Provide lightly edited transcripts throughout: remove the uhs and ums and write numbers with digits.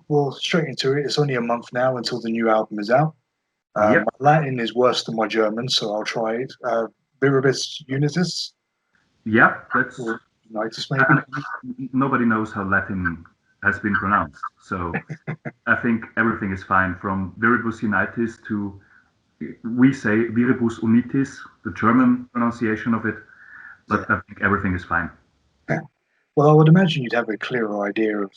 well, straight into it. It's only a month now until the new album is out. Yep. My Latin is worse than my German, so I'll try it. Viribus Unitis, Yeah, that's or Unitis maybe. nobody knows how Latin has been pronounced. So I think everything is fine from Viribus Unitis to we say Viribus Unitis, the German pronunciation of it, but Yeah. I think everything is fine. Well, I would imagine you'd have a clearer idea of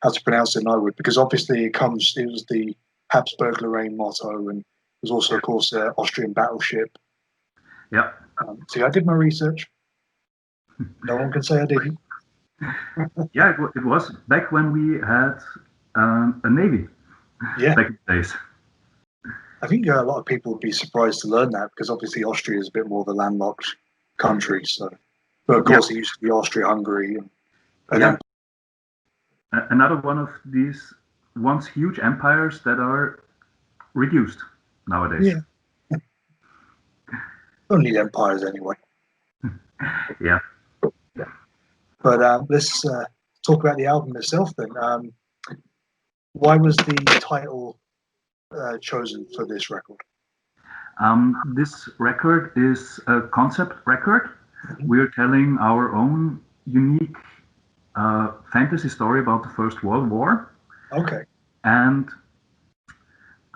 how to pronounce it than I would, because obviously it was the Habsburg Lorraine motto, and there's also, of course, Austrian battleship. Yeah. See, I did my research. No one can say I didn't. Yeah, it was back when we had a navy. Yeah. Back in the days. I think a lot of people would be surprised to learn that, because obviously Austria is a bit more of a landlocked country. So, but of course, it used to be Austria-Hungary. And Yeah. Another one of these once huge empires that are reduced nowadays. Yeah. Don't need empires anyway. Yeah. But let's talk about the album itself then. Why was the title chosen for this record? This record is a concept record. Mm-hmm. We're telling our own unique fantasy story about the First World War. Okay. And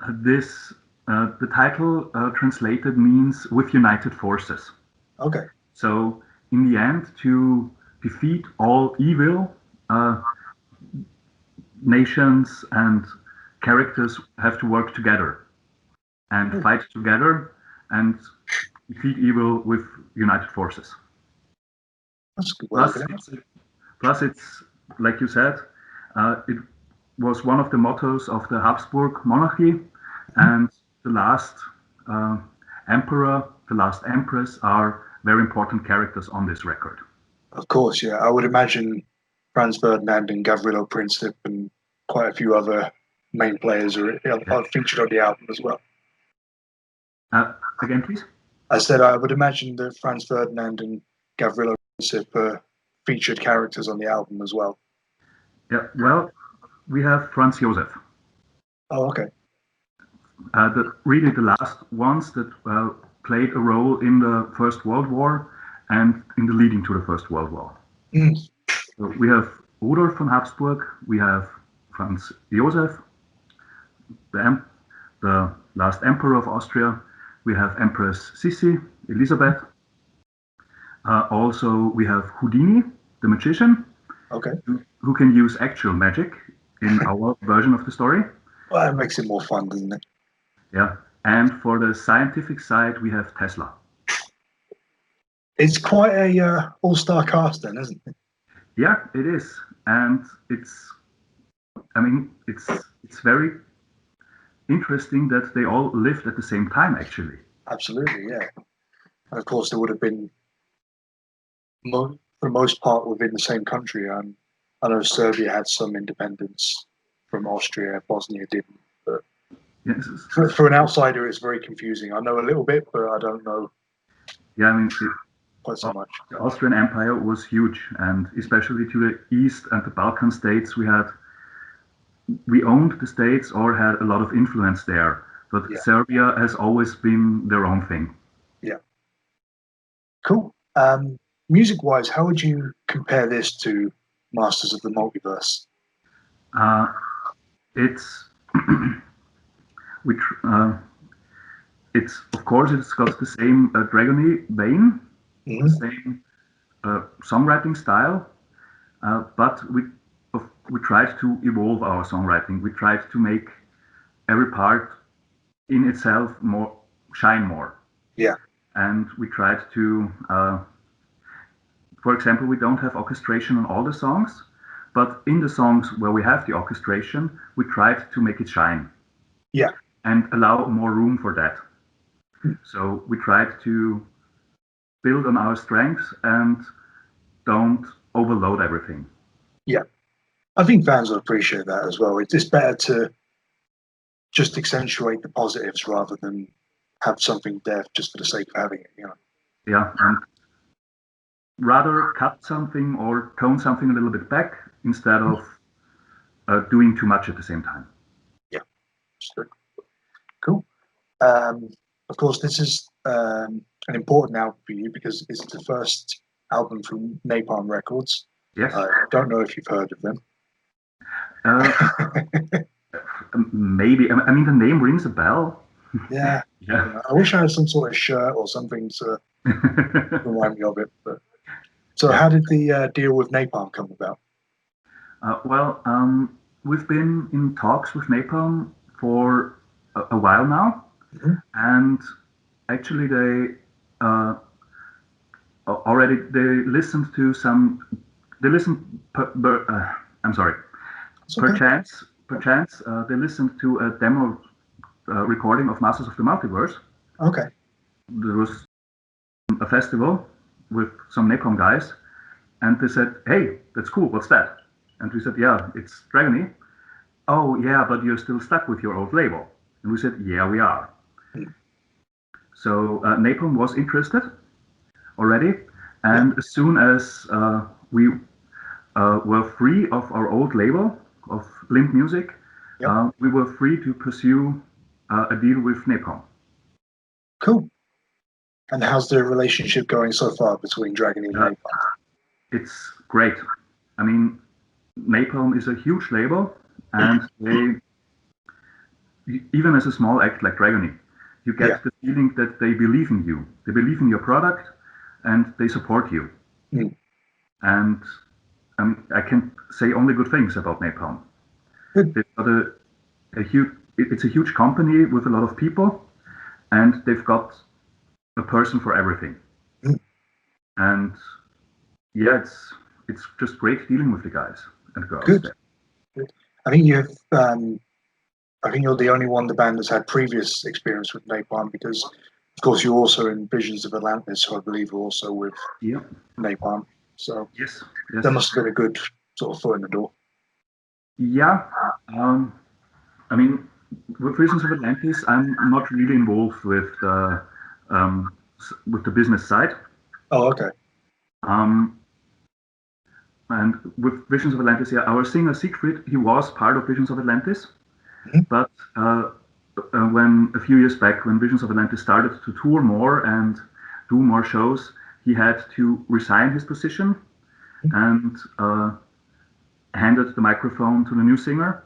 this, the title translated means with united forces. Okay. So in the end, to defeat all evil, nations and characters have to work together and fight together and defeat evil with united forces. That's a good way of looking at it. Plus, it's like you said, it was one of the mottos of the Habsburg monarchy, and the last emperor, the last empress are very important characters on this record. Of course, yeah. I would imagine Franz Ferdinand and Gavrilo Princip and quite a few other main players are featured on the album as well. Again, please? I said I would imagine that Franz Ferdinand and Gavrilo Princip are featured characters on the album as well. Yeah, well, we have Franz Josef. Oh, okay. Really the last ones that played a role in the First World War and in the leading to the First World War. Mm. So we have Rudolf von Habsburg, we have Franz Josef, the last emperor of Austria, we have Empress Sissi, Elisabeth. Also, we have Houdini, the magician, okay, who can use actual magic in our version of the story. Well, that makes it more fun, doesn't it? Yeah, and for the scientific side, we have Tesla. It's quite a all-star cast then, isn't it? Yeah, it is, and I mean, it's very interesting that they all lived at the same time, actually. Absolutely, yeah. And of course, there would have been, for the most part, within the same country. I know Serbia had some independence from Austria, Bosnia didn't. But yes. For an outsider, it's very confusing. I know a little bit, but I don't know. Yeah, I mean, quite so much. The Austrian Empire was huge, and especially to the east and the Balkan states, we owned the states or had a lot of influence there. But Serbia has always been their own thing. Yeah. Cool. Music-wise, how would you compare this to Masters of the Multiverse? It's it's of course it's got the same Dragony vein, the same songwriting style, but we tried to evolve our songwriting. We tried to make every part in itself shine more. Yeah. And we tried to, for example, we don't have orchestration on all the songs, but in the songs where we have the orchestration, we tried to make it shine. Yeah. And allow more room for that. So we tried to build on our strengths and don't overload everything. Yeah. I think fans will appreciate that as well. It's better to just accentuate the positives rather than have something there just for the sake of having it, you know. Yeah, and rather cut something or tone something a little bit back instead of doing too much at the same time. Yeah, understood. Cool. Of course, this is an important album for you because it's the first album from Napalm Records. Yes. I don't know if you've heard of them. Maybe. I mean, the name rings a bell. Yeah. Yeah. I wish I had some sort of shirt or something to remind me of it. But so, Yeah. how did the deal with Napalm come about? Well, we've been in talks with Napalm for a while now, and actually they already listened to some. They listened. I'm sorry. Okay. Perchance, they listened to a demo recording of Masters of the Multiverse. Okay. There was a festival with some Napalm guys, and they said, "Hey, that's cool. What's that?" And we said, "Yeah, it's Dragony." "Oh, yeah, but you're still stuck with your old label." And we said, "Yeah, we are." So Napalm was interested already, and as soon as we were free of our old label of Limp Music, we were free to pursue a deal with Napalm. Cool. And how's the relationship going so far between Dragony and Napalm? It's great. I mean, Napalm is a huge label, and they, even as a small act like Dragony, you get the feeling that they believe in you. They believe in your product, and they support you. And I can say only good things about Napalm. They've got a huge. It's a huge company with a lot of people, and they've got a person for everything. And yeah, it's just great dealing with the guys and girls there. Good. I think you have. I think you're the only one in the band that's had previous experience with Napalm because, of course, you're also in Visions of Atlantis, who I believe are also with Napalm. So yes, that must have been a good sort of foot in the door. Yeah. I mean, with Visions of Atlantis, I'm not really involved with the business side. Oh, okay. And with Visions of Atlantis, yeah, our singer Siegfried, he was part of Visions of Atlantis, but when a few years back, when Visions of Atlantis started to tour more and do more shows, he had to resign his position and handed the microphone to the new singer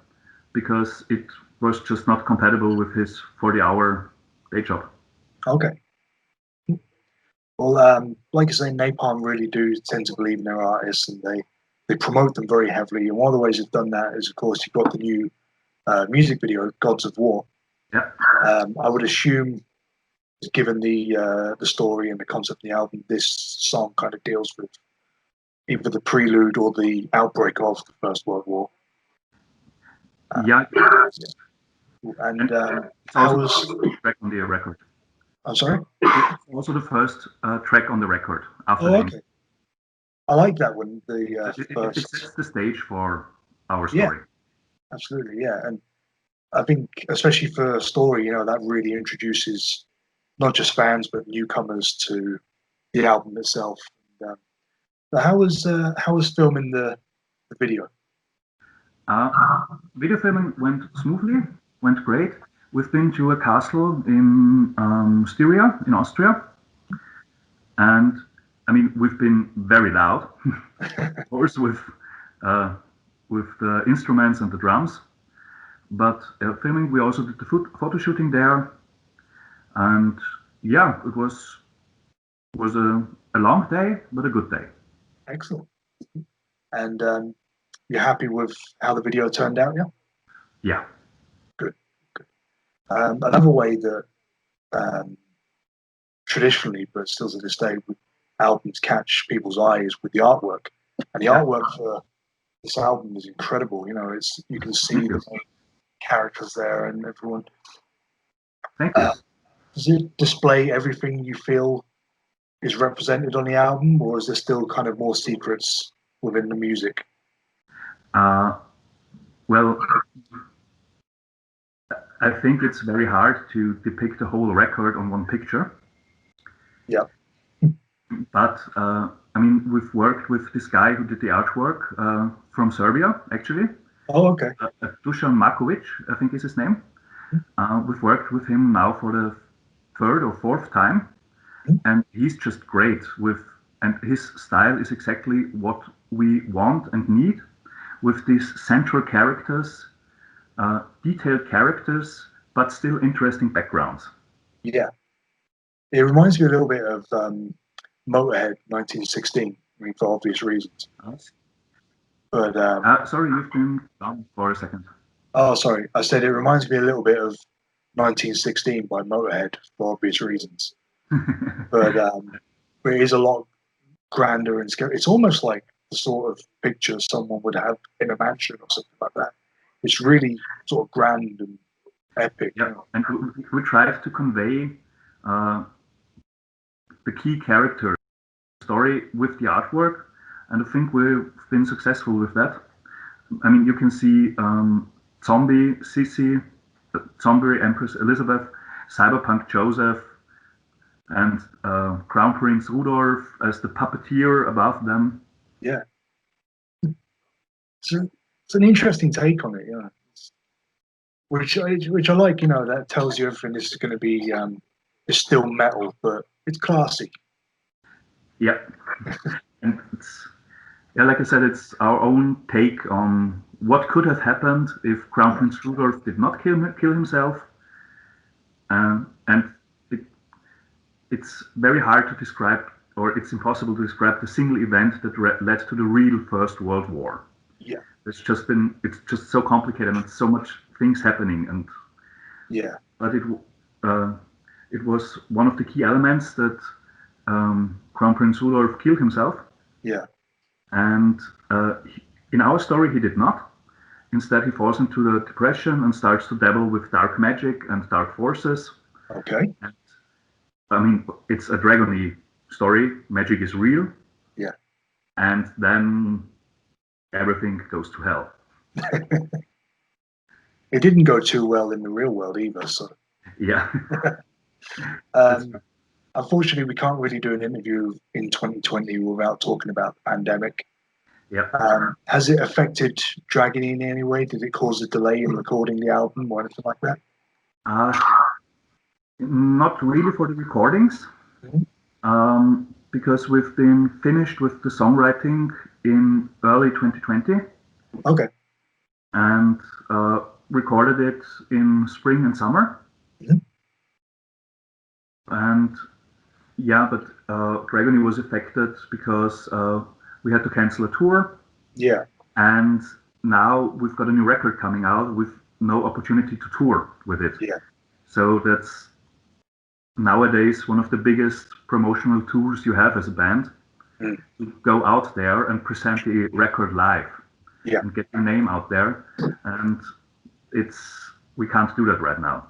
because it was just not compatible with his 40-hour day job. Okay. Well, like I say, Napalm really do tend to believe in their artists, and they promote them very heavily. And one of the ways they've done that is, of course, you've got the new music video, "Gods of War." Yeah. I would assume, given the story and the concept of the album, this song kind of deals with either the prelude or the outbreak of the First World War. Yeah. And it's also the first track on the record. I'm sorry? It's also the first track on the record after the okay. I like that one. It sets the stage for our story. Yeah, absolutely, yeah. And I think, especially for a story, that really introduces not just fans but newcomers to the album itself. And, how was filming the video? Video filming went smoothly, went great. We've been to a castle in Styria, in Austria, and I mean we've been very loud, of course, with the instruments and the drums. But filming, we also did the photo shooting there, and yeah, it was a long day, but a good day. Excellent. And you're happy with how the video turned out, yeah? Yeah. Good. Another way that traditionally, but still to this day, albums catch people's eyes with the artwork, and the artwork for this album is incredible. You can see the main characters there and everyone. Thank you. Does it display everything you feel is represented on the album, or is there still kind of more secrets within the music? Well, I think it's very hard to depict a whole record on one picture. Yeah. But I mean, we've worked with this guy who did the artwork from Serbia, actually, Oh, okay. Dusan Markovic, I think is his name. We've worked with him now for the third or fourth time, and he's just great and his style is exactly what we want and need, with these central characters, detailed characters, but still interesting backgrounds. Yeah. It reminds me a little bit of Motorhead 1916, I mean, for obvious reasons. But Sorry, you've been gone for a second. oh, sorry, I said it reminds me a little bit of 1916 by Motorhead for obvious reasons. But it is a lot grander and scary. It's almost like the sort of picture someone would have in a mansion or something like that. It's really sort of grand and epic. Yeah, and we tried to convey the key character story with the artwork, and I think we've been successful with that. I mean, you can see Zombie Sissy, Zombie Empress Elizabeth, Cyberpunk Joseph, and Crown Prince Rudolph as the puppeteer above them. Yeah. It's an interesting take on it, yeah. Which I like, you know, that tells you everything this is going to be. It's still metal, but it's classy. Yeah, and it's, yeah, like I said, it's our own take on what could have happened if Crown Prince Rudolph did not kill himself, and it's very hard to describe, or it's impossible to describe the single event that led to the real First World War. Yeah. It's just so complicated and so much things happening, and yeah. But it was one of the key elements that Crown Prince Rudolph killed himself. Yeah. And in our story, he did not. Instead, he falls into the depression and starts to dabble with dark magic and dark forces. Okay. And, I mean, it's a Dragony story. Magic is real. Yeah. And then everything goes to hell. It didn't go too well in the real world either. So. Yeah. Unfortunately, we can't really do an interview in 2020 without talking about the pandemic. Yeah. Has it affected Dragony in any way? Did it cause a delay in recording the album or anything like that? Not really for the recordings, because we've been finished with the songwriting in early 2020. Okay. And recorded it in spring and summer. And yeah, but Dragony was affected because we had to cancel a tour. Yeah. And now we've got a new record coming out with no opportunity to tour with it. Yeah. So that's nowadays one of the biggest promotional tools you have as a band. To go out there and present the record live. Yeah. And get your name out there. And we can't do that right now.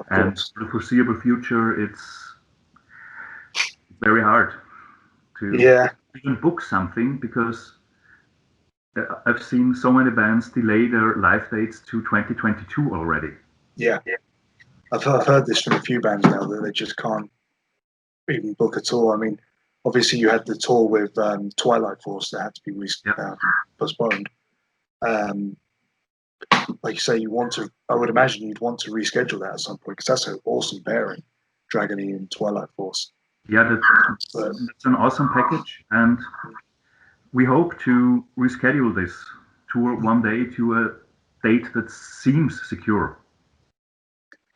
And for the foreseeable future, it's very hard to even book something, because I've seen so many bands delay their live dates to 2022 already. Yeah. I've heard this from a few bands now that they just can't even book at all. I mean, obviously you had the tour with Twilight Force that had to be postponed. Like you say, I would imagine you'd want to reschedule that at some point, because that's an awesome pairing, Dragony and Twilight Force. Yeah, that's an awesome package, and we hope to reschedule this tour one day to a date that seems secure.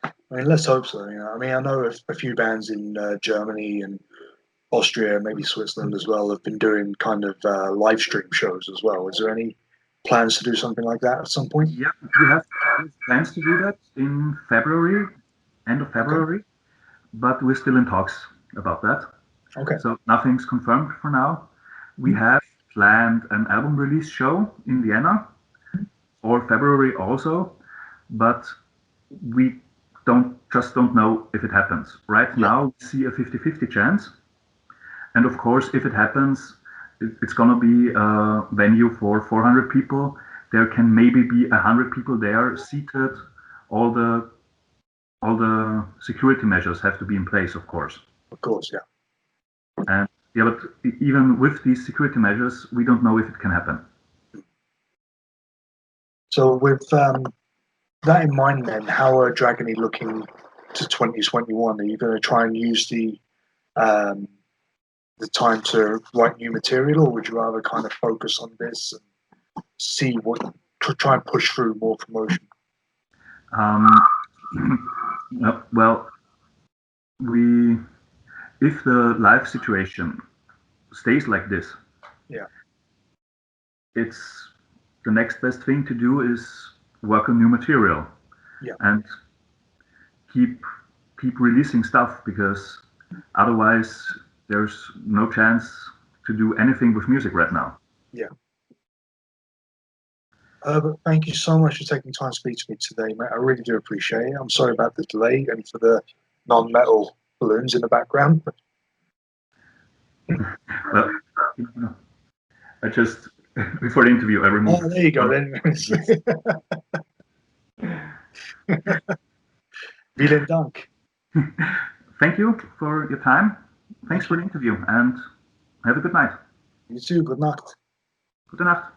I mean, let's hope so. You know, I mean, I know a few bands in Germany and Austria, maybe Switzerland as well, have been doing kind of live stream shows as well. Is there any plans to do something like that at some point? Yeah, we have plans to do that in February, end of February, but we're still in talks about that. Okay. So nothing's confirmed for now. We have planned an album release show in Vienna for February also, but we don't know if it happens. Right now, we see a 50-50 chance. And of course, if it happens, it's going to be a venue for 400 people. There can maybe be 100 people there seated. All the security measures have to be in place, of course. Of course, yeah. And yeah, but even with these security measures, we don't know if it can happen. So with that in mind, then, how are Dragony looking to 2021? Are you going to try and use the time to write new material, or would you rather kind of focus on this and see what to try and push through more promotion? Well, if the live situation stays like this, yeah, it's the next best thing to do is work on new material, and keep releasing stuff, because otherwise there's no chance to do anything with music right now. Yeah. Herbert, thank you so much for taking time to speak to me today, mate. I really do appreciate it. I'm sorry about the delay and for the non-metal balloons in the background. Well, I just, before the interview, I removed. Oh, there you go then. Vielen Dank. Thank you for your time. Thanks for the interview, and have a good night. You too. Good night. Gute Nacht.